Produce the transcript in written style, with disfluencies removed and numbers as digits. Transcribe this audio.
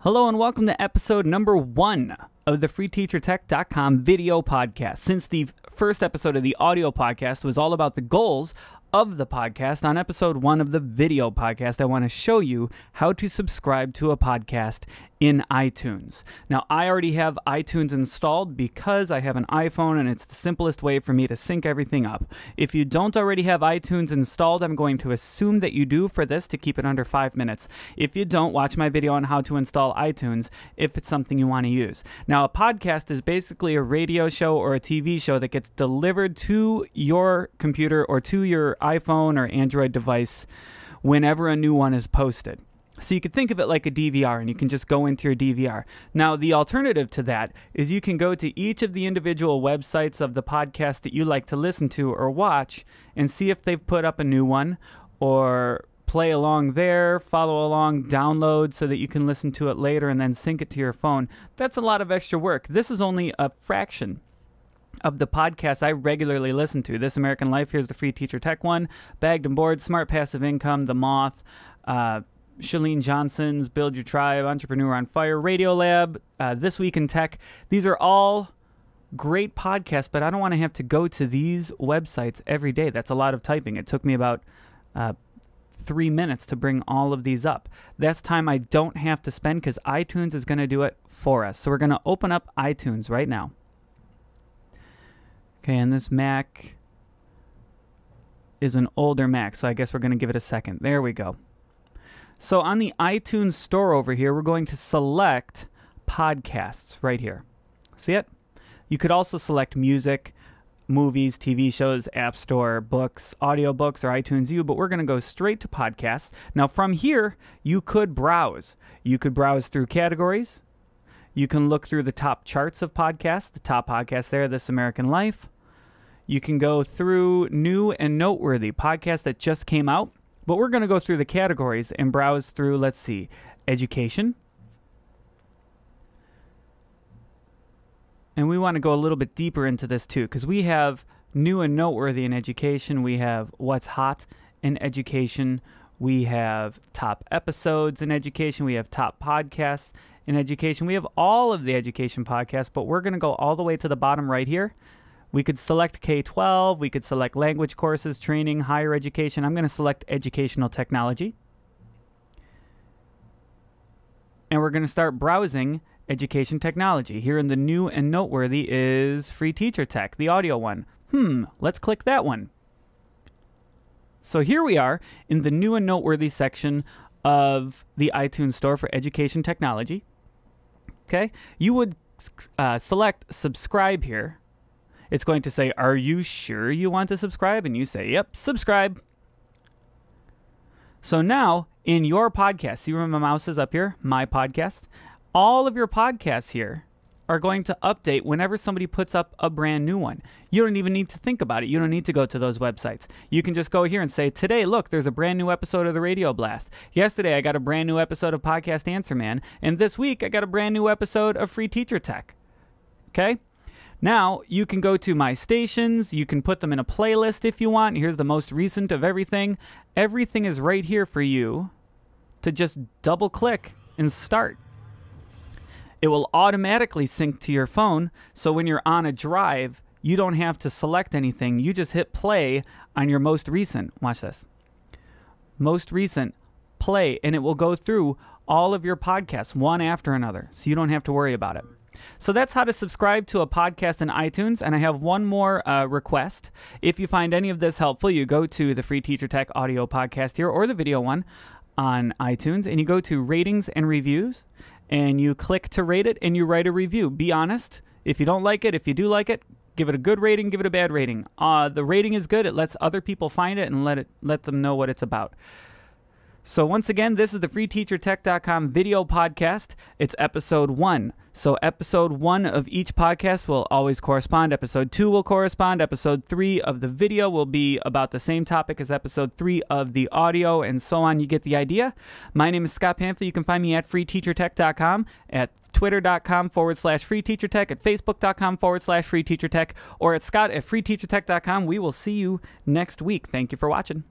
Hello and welcome to episode number 1 of the freeteachertech.com video podcast. Since the first episode of the audio podcast was all about the goals of the podcast, on episode 1 of the video podcast, I want to show you how to subscribe to a podcast in iTunes. Now, I already have iTunes installed because I have an iPhone and it's the simplest way for me to sync everything up. If you don't already have iTunes installed, I'm going to assume that you do for this to keep it under 5 minutes. If you don't, watch my video on how to install iTunes if it's something you want to use. Now, a podcast is basically a radio show or a TV show that gets delivered to your computer or to your iPhone or Android device whenever a new one is posted. So you could think of it like a DVR, and you can just go into your DVR. Now, the alternative to that is you can go to each of the individual websites of the podcast that you like to listen to or watch and see if they've put up a new one, or play along there, follow along, download so that you can listen to it later and then sync it to your phone. That's a lot of extra work. This is only a fraction of the podcasts I regularly listen to. This American Life, here's the Free Teacher Tech one, Bagged and Board, Smart Passive Income, The Moth, Chalene Johnson's Build Your Tribe, Entrepreneur on Fire, Radio Lab, This Week in Tech. These are all great podcasts, but I don't want to have to go to these websites every day. That's a lot of typing. It took me about 3 minutes to bring all of these up. That's time I don't have to spend because iTunes is going to do it for us. So we're going to open up iTunes right now. Okay, and this Mac is an older Mac, so I guess we're going to give it a second. There we go. So on the iTunes store over here, we're going to select podcasts right here. See it? You could also select music, movies, TV shows, App Store, books, audiobooks, or iTunes U, but we're going to go straight to podcasts. Now from here, you could browse. You could browse through categories. You can look through the top charts of podcasts, the top podcasts there, This American Life. You can go through new and noteworthy podcasts that just came out. But we're going to go through the categories and browse through, let's see, education. And we want to go a little bit deeper into this too, because we have new and noteworthy in education. We have what's hot in education. We have top episodes in education. We have top podcasts in education. We have all of the education podcasts, but we're going to go all the way to the bottom right here. We could select K-12, we could select language courses, training, higher education. I'm going to select educational technology. And we're going to start browsing education technology. Here in the new and noteworthy is Free Teacher Tech, the audio one. Let's click that one. So here we are in the new and noteworthy section of the iTunes store for education technology. Okay, you would select subscribe here. It's going to say, are you sure you want to subscribe? And you say, yep, subscribe. So now in your podcast, see where my mouse is up here? My podcast. All of your podcasts here are going to update whenever somebody puts up a brand new one. You don't even need to think about it. You don't need to go to those websites. You can just go here and say, today, look, there's a brand new episode of the Radio Blast. Yesterday, I got a brand new episode of Podcast Answer Man. And this week, I got a brand new episode of Free Teacher Tech. Okay? Now, you can go to my stations. You can put them in a playlist if you want. Here's the most recent of everything. Everything is right here for you to just double click and start. It will automatically sync to your phone, so when you're on a drive, you don't have to select anything. You just hit play on your most recent. Watch this. Most recent, play, and it will go through all of your podcasts one after another, so you don't have to worry about it. So that's how to subscribe to a podcast in iTunes, and I have one more request. If you find any of this helpful, you go to the Free Teacher Tech audio podcast here, or the video one on iTunes, and you go to ratings and reviews, and you click to rate it, and you write a review. Be honest. If you don't like it, if you do like it, give it a good rating, give it a bad rating. The rating is good. It lets other people find it and let them know what it's about. So once again, this is the freeteachertech.com video podcast. It's episode 1. So episode 1 of each podcast will always correspond. Episode 2 will correspond. Episode 3 of the video will be about the same topic as episode 3 of the audio, and so on. You get the idea. My name is Scott Panther. You can find me at freeteachertech.com, at twitter.com/freeteachertech, at facebook.com/freeteachertech, or at scott@freeteachertech.com. We will see you next week. Thank you for watching.